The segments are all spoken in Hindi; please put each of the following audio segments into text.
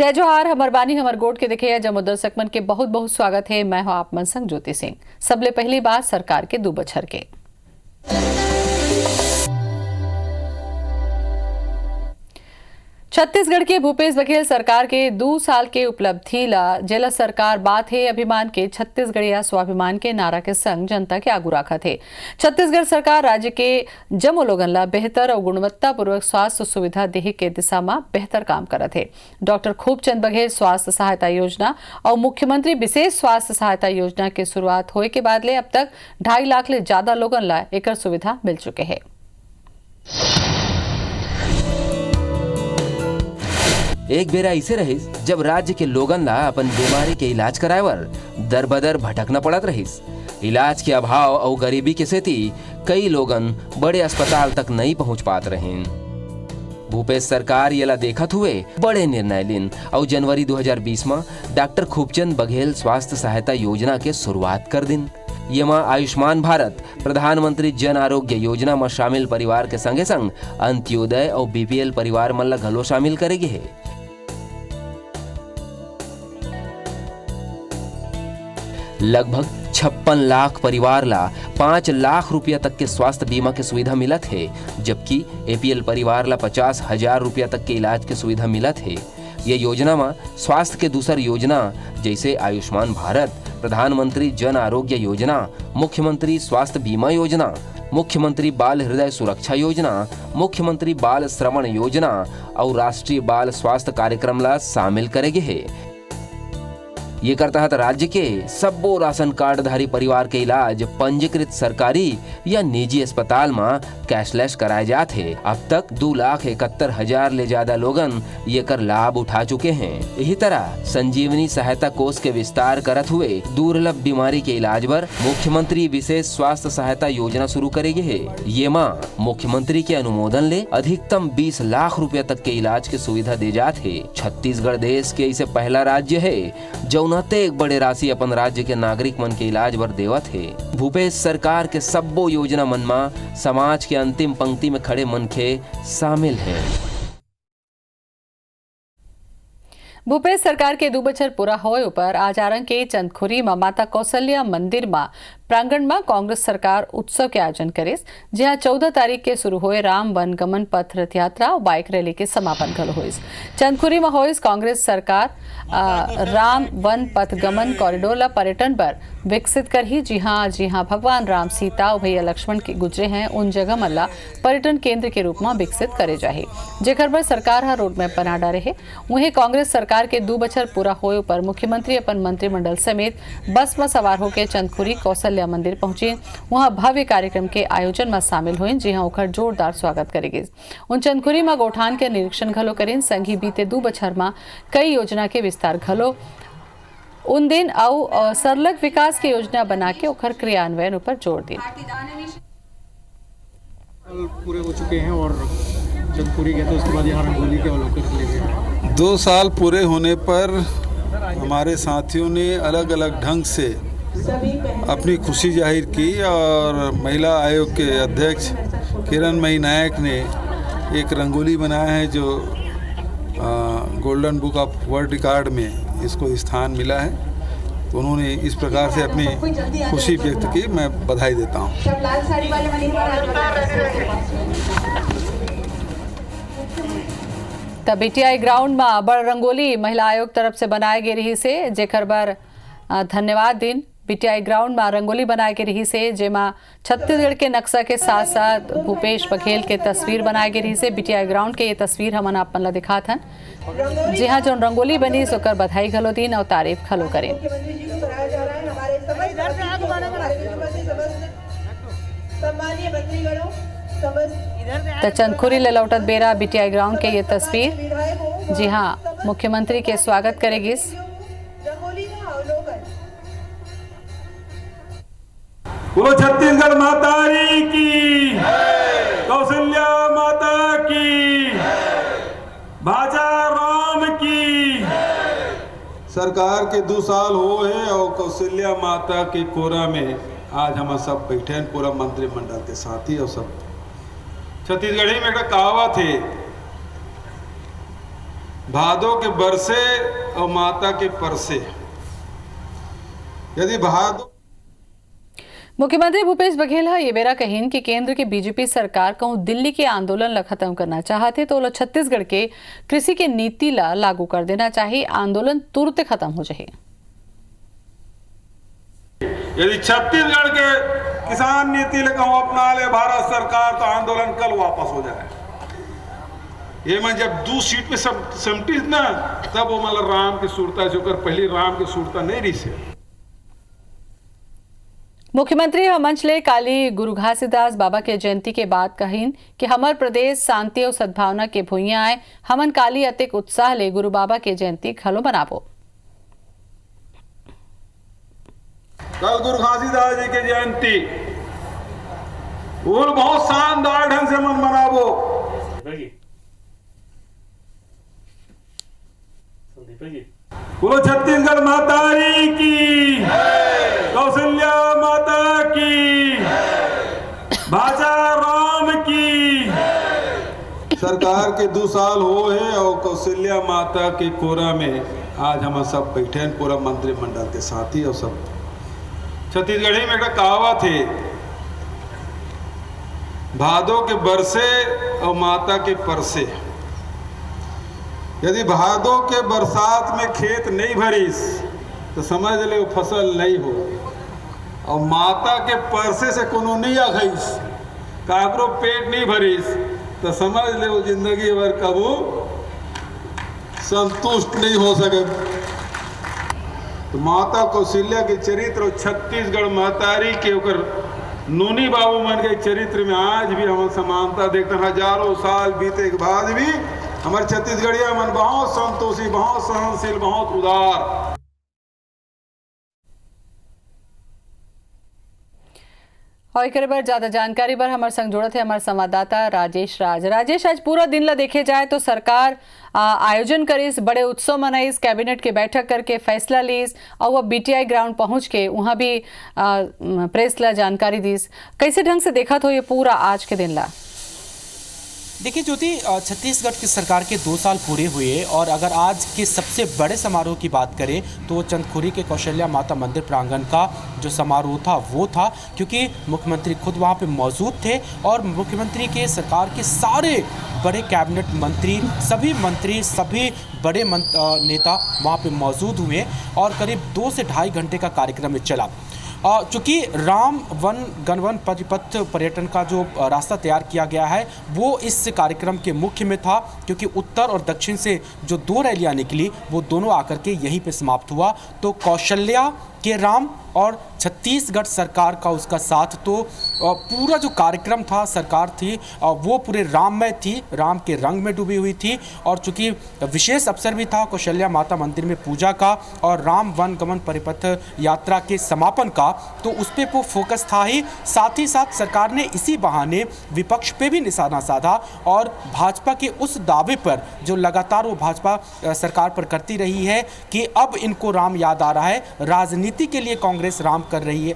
जय जोहार हमर बानी हमर गोट के देखे जमो दर्शक मन के बहुत बहुत स्वागत है। मैं हूं आप मन संग ज्योति सिंह। सबले पहली बात सरकार के 2 बछर के छत्तीसगढ़ के भूपेश बघेल सरकार के 2 साल के उपलब्धि ला जेला सरकार बात है अभिमान के छत्तीसगढ़िया स्वाभिमान के नारा के संग जनता के आगू रखा थे। छत्तीसगढ़ सरकार राज्य के जमो लोगन ला बेहतर और गुणवत्ता पूर्वक स्वास्थ्य सुविधा देहे के दिशा में बेहतर काम करत है। डॉक्टर खूबचंद बघेल स्वास्थ्य सहायता योजना और मुख्यमंत्री विशेष स्वास्थ्य सहायता योजना के शुरुआत होए के बाद ले अब तक 2.5 लाख ले ज्यादा लोगन ला एकर सुविधा मिल चुके हैं। एक बेरा ऐसे रहिस जब राज्य के लोगन ला अपन बीमारी के इलाज कराए बर दर बदर भटकना पड़त रहिस। इलाज के अभाव और गरीबी के सेती कई लोगन बड़े अस्पताल तक नहीं पहुंच पात रहें। भूपेश सरकार येला देखत हुए बड़े निर्णय लिन और जनवरी 2020 में डॉक्टर खूबचंद बघेल स्वास्थ्य सहायता योजना के शुरुआत कर दिन। ये मां आयुष्मान भारत प्रधानमंत्री जन आरोग्य योजना में शामिल परिवार के संगे संग अंत्योदय और बीपीएल परिवार मन ला घलो शामिल करेगी है। लगभग 56 लाख परिवार ला 5 लाख रुपया तक के स्वास्थ्य बीमा के सुविधा मिलत है, जबकि एपीएल परिवार ला 50,000 रुपया तक के इलाज के सुविधा मिलत है। ये योजना में स्वास्थ्य के दूसर योजना जैसे आयुष्मान भारत प्रधानमंत्री जन आरोग्य योजना, मुख्यमंत्री स्वास्थ्य बीमा योजना, मुख्यमंत्री बाल हृदय सुरक्षा योजना, मुख्यमंत्री बाल श्रवण योजना और राष्ट्रीय बाल स्वास्थ्य कार्यक्रम ला शामिल करेगे है। ये कर तहत राज्य के सबो राशन कार्डधारी परिवार के इलाज पंजीकृत सरकारी या निजी अस्पताल में कैशलेस कराए जाते हैं। अब तक 2,71,000 ले ज्यादा लोगन ये कर लाभ उठा चुके हैं। यही तरह संजीवनी सहायता कोष के विस्तार करत हुए दुर्लभ बीमारी के इलाज पर मुख्यमंत्री विशेष स्वास्थ्य सहायता योजना शुरू करेगी है। ये मां मुख्यमंत्री के अनुमोदन ले अधिकतम 20 लाख रुपया तक के इलाज के सुविधा दे जाते है। छत्तीसगढ़ देश के ऐसे पहला राज्य है जो एक बड़े राशि अपन राज्य के नागरिक मन के इलाज बर देवत है। भूपेश सरकार के सबो योजना मन में समाज के अंतिम पंक्ति में खड़े मनखे शामिल है। भूपेश सरकार के 2 बछर पूरा होए ऊपर आज आरंग के चंदखुरी में माता कौशल्या मंदिर में प्रांगण में कांग्रेस सरकार उत्सव के आयोजन करे, जहां 14 तारीख के शुरू हुए राम वन गमन पथ रथ यात्रा और बाइक रैली के समापन कल हुई। चंदखुरी में हुई कांग्रेस सरकार राम वन पथ गमन कॉरिडोर ला पर्यटन पर विकसित कर ही जी हाँ भगवान राम सीता और भैया लक्ष्मण के गुजरे हैं उन जगह मल्ला पर्यटन केंद्र के रूप में विकसित करे जाए, जेकर पर सरकार हा रोड मैप बना डाले है। वहीं कांग्रेस सरकार के 2 बछर पूरा होए पर मुख्यमंत्री अपन मंत्रिमंडल समेत बस में सवार होकर चंदखुरी कौशल्या मंदिर पहुंचे। वहां भव्य कार्यक्रम के आयोजन में शामिल हुए, जी हाँ ओकर जोरदार स्वागत करेगी। उन चंदखुरी में गोठान के निरीक्षण घलो करें, संगी बीते 2 बछर में कई योजना के विस्तार घलो उन दिन और सरलग विकास की योजना बना के ओकर क्रियान्वयन पर जोर दी। पूरे हो चुके हैं और चंदखुरी गए थे, उसके बाद यहाँ रंगोली के अवलोकन ले गए। 2 साल पूरे होने पर हमारे साथियों ने अलग अलग ढंग से अपनी खुशी जाहिर की और महिला आयोग के अध्यक्ष किरणमयी नायक ने एक रंगोली बनाया है जो golden book of world record में इसको स्थान मिला है। तो उन्होंने इस प्रकार से अपनी खुशी व्यक्त की, मैं बधाई देता हूँ। तब बीटीआई ग्राउंड में बड़ रंगोली महिला आयोग तरफ से बनाए गए रही से, जेकर बर धन्यवाद दिन। बीटीआई ग्राउंड में रंगोली बनाए गई रही से, जेमा छत्तीसगढ़ के नक्शा के साथ साथ भूपेश बघेल के तस्वीर बनाए गई रही से। बीटीआई ग्राउंड के ये तस्वीर हमन आपन ला दिखात हन, जी हाँ जो रंगोली बनी सोकर बधाई घलो दिन और तारीफ खलो करें। तो चंदखुरी ले लौटत बेरा बीटीआई ग्राउंड के ये तस्वीर, जी हाँ मुख्यमंत्री के स्वागत करेगी। वो छत्तीसगढ़ माता की, कौशल्या माता की, भाजा राम की। सरकार के 2 साल हो है और कौशल्या माता के कोरा में आज हम सब बैठे हैं, पूरा मंत्रिमंडल के साथी और सब। छत्तीसगढ़ी में एक कहावत है भादों के बरसे और माता के परसे। यदि भादों मुख्यमंत्री भूपेश बघेल ये बेरा कहीन कि केंद्र की बीजेपी सरकार कहूं दिल्ली के आंदोलन ला खत्म करना चाहते तो छत्तीसगढ़ के कृषि के नीति ला लागू कर देना चाहिए, आंदोलन तुरंत खत्म हो जाए। यदि छत्तीसगढ़ के किसान नीति कहूँ अपना ले भारत सरकार तो आंदोलन कल वापस हो जाए। ये मैं जब 2 सीट पे सब समटी ना तब वो मतलब राम की सूरता जोकर पहली राम की सूरता नहीं रही से। मुख्यमंत्री मंच ले काली गुरु घासीदास बाबा के जयंती के बाद कहीन कि हमार प्रदेश शांति और सद्भावना के भूइया आए, हमन काली अतिक उत्साह ले गुरु बाबा के जयंती खलो मनाबो। कल गुरु घासीदास जी की जयंती और बहुत शानदार ढंग से मन मनाबो। बोलो छत्तीसगढ़ माता की, कौशल्या माता की, भाषा राम की। सरकार के 2 साल हो है और कौशल्या माता के कोरा में आज हम सब बैठे हैं, पूरा मंत्रिमंडल के साथी और सब। छत्तीसगढ़ी में एक कहावत है, भादों के बरसे और माता के परसे। यदि भादों के बरसात में खेत नहीं भरीस तो समझ ले वो फसल नहीं हो, और माता के परसे से कोनो नहीं आ गईस, काकरो पेट नहीं भरीस तो समझ ले वो जिंदगी भर कबू संतुष्ट नहीं हो सके। तो माता कौशल्या के चरित्र और छत्तीसगढ़ महतारी के ओकर नूनी बाबू मन के चरित्र में आज भी हम समानता देखते हैं। हजारों साल बीते के बाद भी हमारे छत्तीसगढ़िया मन बहुत संतोषी, बहुत सहनशील, बहुत उदार। और एक बार ज्यादा जानकारी पर हमारे संग जुड़े थे हमारे संवाददाता राजेश राजेश, आज पूरा दिन ला देखे जाए तो सरकार आयोजन करीस, बड़े उत्सव मनाइस, कैबिनेट के बैठक करके फैसला लीस और वह बीटीआई ग्राउंड पहुंच के वहां भी प्रेस ला जानकारी दीस। कैसे ढंग से देखा तो ये पूरा आज के दिन ला? देखिए ज्योति, छत्तीसगढ़ की सरकार के 2 साल पूरे हुए और अगर आज के सबसे बड़े समारोह की बात करें तो चंदखुरी के कौशल्या माता मंदिर प्रांगण का जो समारोह था वो था, क्योंकि मुख्यमंत्री खुद वहाँ पे मौजूद थे और मुख्यमंत्री के सरकार के सारे बड़े कैबिनेट मंत्री, सभी बड़े नेता वहाँ पे मौजूद हुए और करीब 2 से ढाई घंटे का कार्यक्रम चला। चूँकि राम वन गणवन परिपथ पर्यटन का जो रास्ता तैयार किया गया है वो इस कार्यक्रम के मुख्य में था, क्योंकि उत्तर और दक्षिण से जो 2 रैलियाँ निकली वो दोनों आकर के यहीं पे समाप्त हुआ। तो कौशल्या के राम और छत्तीसगढ़ सरकार का उसका साथ, तो पूरा जो कार्यक्रम था, सरकार थी वो पूरे राममय थी, राम के रंग में डूबी हुई थी। और चूँकि विशेष अवसर भी था कौशल्या माता मंदिर में पूजा का और राम वन गमन परिपथ यात्रा के समापन का, तो उस पर वो फोकस था ही। साथ ही साथ सरकार ने इसी बहाने विपक्ष पे भी निशाना साधा और भाजपा के उस दावे पर जो लगातार वो भाजपा सरकार पर करती रही है कि अब इनको राम याद आ रहा है, राजनीति के लिए कांग्रेस राम कर रही है,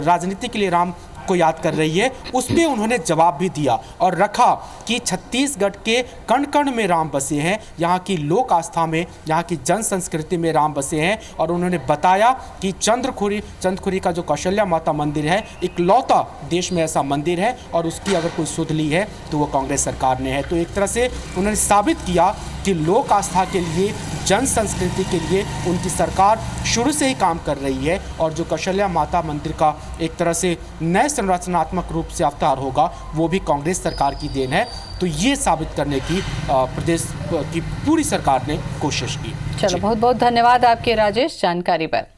राजनीति के लिए राम को याद कर रही है, उस पर उन्होंने जवाब भी दिया और रखा कि छत्तीसगढ़ के कण कण में राम बसे हैं, यहाँ की लोक आस्था में, यहाँ की जन संस्कृति में राम बसे हैं। और उन्होंने बताया कि चंदखुरी का जो कौशल्या माता मंदिर है इकलौता देश में ऐसा मंदिर है और उसकी अगर कोई सुध ली है तो वो कांग्रेस सरकार ने है। तो एक तरह से उन्होंने साबित किया कि लोक आस्था के लिए, जन संस्कृति के लिए उनकी सरकार शुरू से ही काम कर रही है। और जो कौशल्या माता मंदिर का एक तरह से नए संरचनात्मक रूप से अवतार होगा वो भी कांग्रेस सरकार की देन है। तो ये साबित करने की प्रदेश की पूरी सरकार ने कोशिश की। चलो, बहुत बहुत धन्यवाद आपके राजेश जानकारी पर।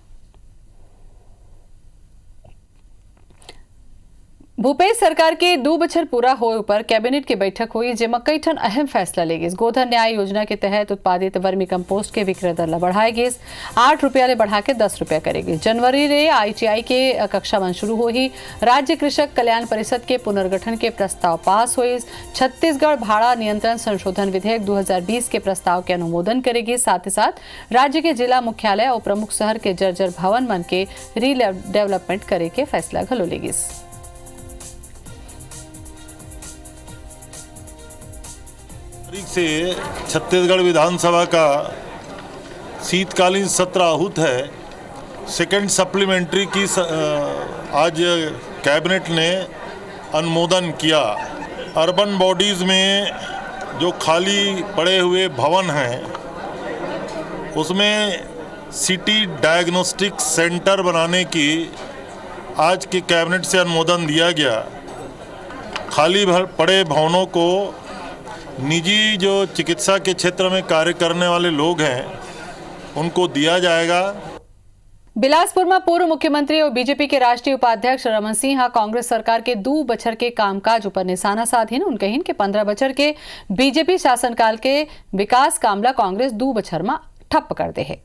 भूपेश सरकार के 2 बछर पूरा होए पर कैबिनेट की बैठक हुई, जेमा कई ठन अहम फैसला ले गए। गोधन न्याय योजना के तहत उत्पादित वर्मी कंपोस्ट के विक्रय दर ला बढ़ाए गए, 8 रुपया ले बढ़ा के 10 रुपया करेगी। जनवरी रे ITI के कक्षा 1 शुरू होही। राज्य कृषक कल्याण परिषद के पुनर्गठन के प्रस्ताव पास हुए। छत्तीसगढ़ भाड़ा नियंत्रण संशोधन विधेयक 2020 के प्रस्ताव के अनुमोदन करेगी। साथ ही साथ राज्य के जिला मुख्यालय और प्रमुख शहर के जर्जर भवन मन के रीडेवलपमेंट करे के फैसला घलो लेगी। से छत्तीसगढ़ विधानसभा का शीतकालीन सत्र आहूत है। सेकंड सप्लीमेंट्री की आज कैबिनेट ने अनुमोदन किया। अर्बन बॉडीज़ में जो खाली पड़े हुए भवन हैं उसमें सिटी डायग्नोस्टिक सेंटर बनाने की आज के कैबिनेट से अनुमोदन दिया गया। खाली पड़े भवनों को निजी जो चिकित्सा के क्षेत्र में कार्य करने वाले लोग हैं उनको दिया जाएगा। बिलासपुर में पूर्व मुख्यमंत्री और बीजेपी के राष्ट्रीय उपाध्यक्ष रमन सिंह कांग्रेस सरकार के 2 बछर के कामकाज पर निशाना साधीन उनकहिन के 15 बछर के बीजेपी शासनकाल के विकास कामला कांग्रेस 2 बछर में ठप कर दे है।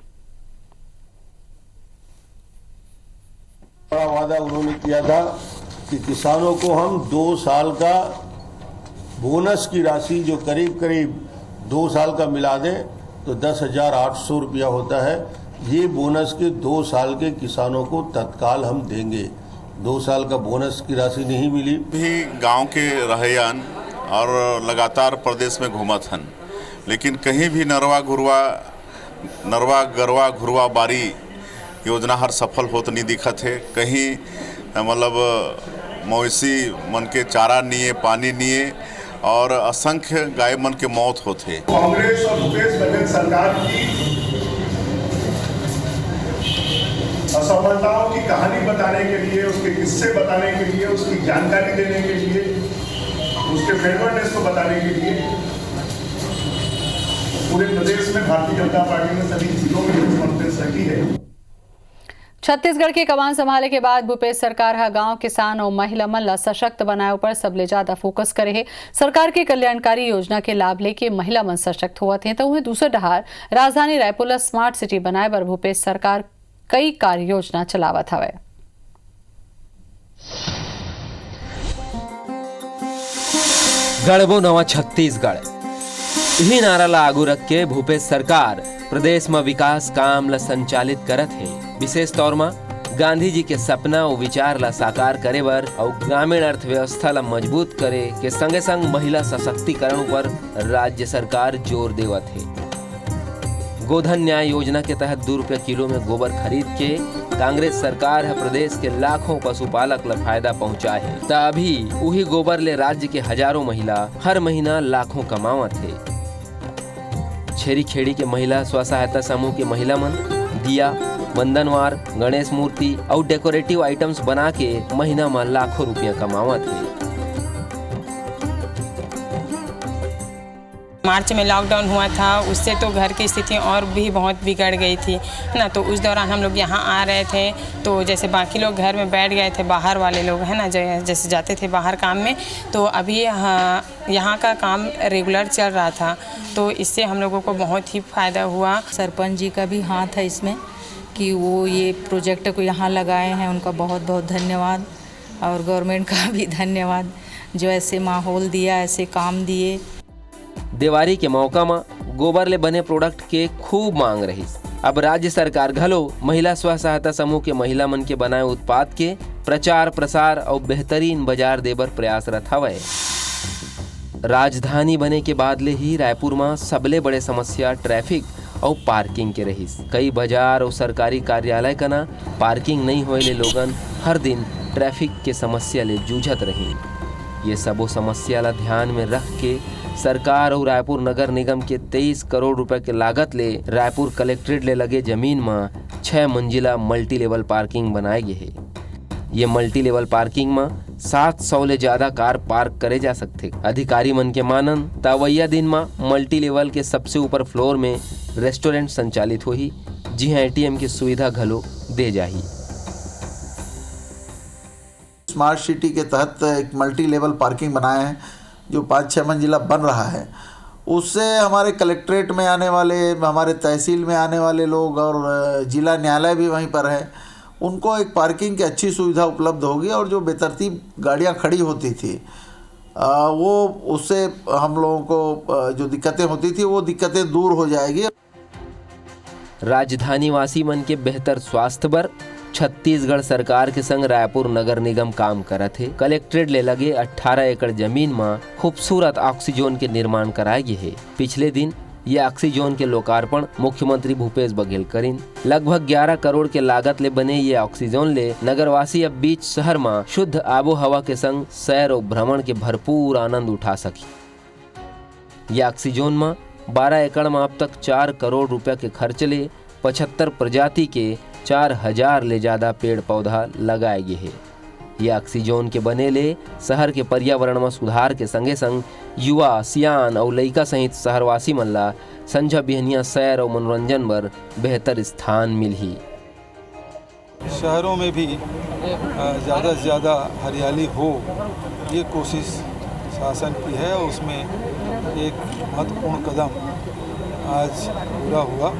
बड़ा वादा उन्होंने किया था कि किसानों को हम 2 साल का बोनस की राशि जो करीब करीब 2 साल का मिला दें तो 10,800 रुपया होता है। ये बोनस के 2 साल के किसानों को तत्काल हम देंगे। 2 साल का बोनस की राशि नहीं मिली। भी गांव के रहयन और लगातार प्रदेश में घूमत हन, लेकिन कहीं भी नरवा गरवा घुरवा बारी योजना हर सफल होत नहीं दिखत है। कहीं मतलब मवेशी मन के चारा नहीं, पानी नहीं और असंख्य गाय मन के मौत होते। कांग्रेस और भूपेश बघेल सरकार की असफलताओं की कहानी बताने के लिए, उसके किस्से बताने के लिए, उसकी जानकारी देने के लिए, उसके फेवरनेस को बताने के लिए पूरे प्रदेश में भारतीय जनता पार्टी ने सभी जिलों में कॉन्फ्रेंस रखी है। छत्तीसगढ़ के कमान संभाले के बाद भूपेश सरकार हा गांव किसान और महिला मन ला सशक्त बनाए पर सबले ज्यादा फोकस करे है। सरकार के कल्याणकारी योजना के लाभ लेके महिला मन सशक्त होवत हैं तो उन्हें दूसरे डहार राजधानी रायपुर ला स्मार्ट सिटी बनाए बर भूपेश सरकार कई कार्य योजना चलावत हवे। गढ़बो नवा छत्तीसगढ़ यही नारा ला आगू रख के भूपेश सरकार प्रदेश में विकास काम ला संचालित करत है। विशेष तौर में गांधी जी के सपना और विचार ला साकार करे बर और ग्रामीण अर्थव्यवस्था ला मजबूत करे के संगे संग महिला सशक्तिकरण पर राज्य सरकार जोर देवत है। गोधन न्याय योजना के तहत 2 रुपये किलो में गोबर खरीद के कांग्रेस सरकार है प्रदेश के लाखों पशुपालक ला फायदा पहुंचा है। तभी वही गोबर ले राज्य के हजारों महिला हर महीना लाखों कमावत है। छेरी खेड़ी के महिला स्व सहायता समूह के महिला मन दिया, बंधनवार, गणेश मूर्ति और डेकोरेटिव आइटम्स बना के महीना में लाखों रुपया कमावत है। मार्च में लॉकडाउन हुआ था, उससे तो घर की स्थिति और भी बहुत बिगड़ गई थी ना। तो उस दौरान हम लोग यहाँ आ रहे थे तो जैसे बाकी लोग घर में बैठ गए थे, बाहर वाले लोग है ना जैसे जाते थे बाहर काम में, तो अभी यहाँ का काम रेगुलर चल रहा था तो इससे हम लोगों को बहुत ही फ़ायदा हुआ। सरपंच जी का भी हाथ है इसमें कि वो ये प्रोजेक्ट को यहाँ लगाए हैं, उनका बहुत बहुत धन्यवाद। और गवर्नमेंट का भी धन्यवाद जो ऐसे माहौल दिया, ऐसे काम दिए। दिवाली के मौका में गोबर ले बने प्रोडक्ट के खूब मांग रही। अब राज्य सरकार घलो महिला स्व सहायता समूह के महिला मन के बनाए उत्पाद के प्रचार प्रसार और बेहतरीन बाजार देबर प्रयासरत हवे। राजधानी बने के बाद ले ही रायपुर में सबले बड़े समस्या ट्रैफिक और पार्किंग के रही। कई बाजार और सरकारी कार्यालय का ना पार्किंग नहीं होए ले लोगन हर दिन ट्रैफिक के समस्या ले जूझत रही। ये सबो समस्या ला ध्यान में रख के सरकार और रायपुर नगर निगम के 23 करोड़ रुपए के लागत ले रायपुर कलेक्ट्रेट ले लगे जमीन में 6 मंजिला मल्टी लेवल पार्किंग बनाए गए है। ये मल्टी लेवल पार्किंग में 700 ले ज्यादा कार पार्क करे जा सकते। अधिकारी मन के मानन तवैया दिन में मल्टी लेवल के सबसे ऊपर फ्लोर में रेस्टोरेंट संचालित होही, जी हाँ ATM की सुविधा घलो दे जाही। स्मार्ट सिटी के तहत एक मल्टी लेवल पार्किंग बनाया है जो 5-6 मंजिला बन रहा है। उससे हमारे कलेक्ट्रेट में आने वाले, हमारे तहसील में आने वाले लोग और जिला न्यायालय भी वहीं पर है, उनको एक पार्किंग की अच्छी सुविधा उपलब्ध होगी। और जो बेतरतीब गाड़ियां खड़ी होती थी वो उससे हम लोगों को जो दिक्कतें होती थी वो दिक्कतें दूर हो जाएगी। राजधानी वासी मन के बेहतर स्वास्थ्य बर छत्तीसगढ़ सरकार के संग रायपुर नगर निगम काम करत है। कलेक्ट्रेट ले लगे 18 एकड़ जमीन में खूबसूरत ऑक्सीजोन के निर्माण कराए गए है। पिछले दिन ये ऑक्सीजोन के लोकार्पण मुख्यमंत्री भूपेश बघेल करीन। लगभग 11 करोड़ के लागत ले बने ये ऑक्सीजोन ले नगरवासी अब बीच शहर में शुद्ध आबो हवा के संग सैर और भ्रमण के भरपूर आनंद उठा सकी। ये ऑक्सीजोन में 12 एकड़ में अब तक 4 करोड़ रुपया के खर्च ले 75 प्रजाति के 4000 ले ज्यादा पेड़ पौधा लगाए गए हैं। ये ऑक्सीजोन के बने ले शहर के पर्यावरण में सुधार के संगे संग युवा, सियान और लइका सहित शहरवासी मन ला संझा बिहनिया सैर और मनोरंजन बर बेहतर स्थान मिलही। शहरों में भी ज़्यादा से ज़्यादा हरियाली हो, ये कोशिश शासन की है और उसमें एक महत्वपूर्ण कदम आज पूरा हुआ।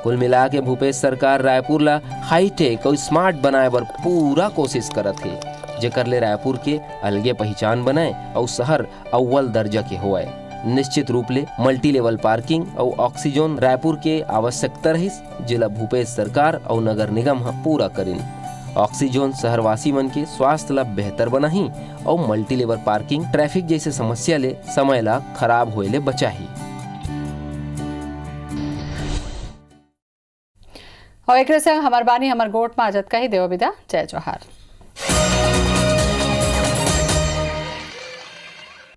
कुल मिला के भूपेश सरकार रायपुर ला हाईटेक और स्मार्ट बनाए बर पूरा कोशिश करत है, जेकर ले रायपुर के अलगे पहचान बनाए और शहर अव्वल दर्जा के होए। निश्चित रूप ले मल्टी लेवल पार्किंग और ऑक्सीजन रायपुर के आवश्यकता रहिस, जिला भूपेश सरकार और नगर निगम पूरा करिन। ऑक्सीजन शहरवासी मन के स्वास्थ्य ला बेहतर बनाही और मल्टी लेवल पार्किंग ट्रैफिक जैसे समस्या ले समय ला खराब होए ले बचाही। और एक संग हमार बानी हमार गोट में आजत का ही देव विदा। जय जोहार।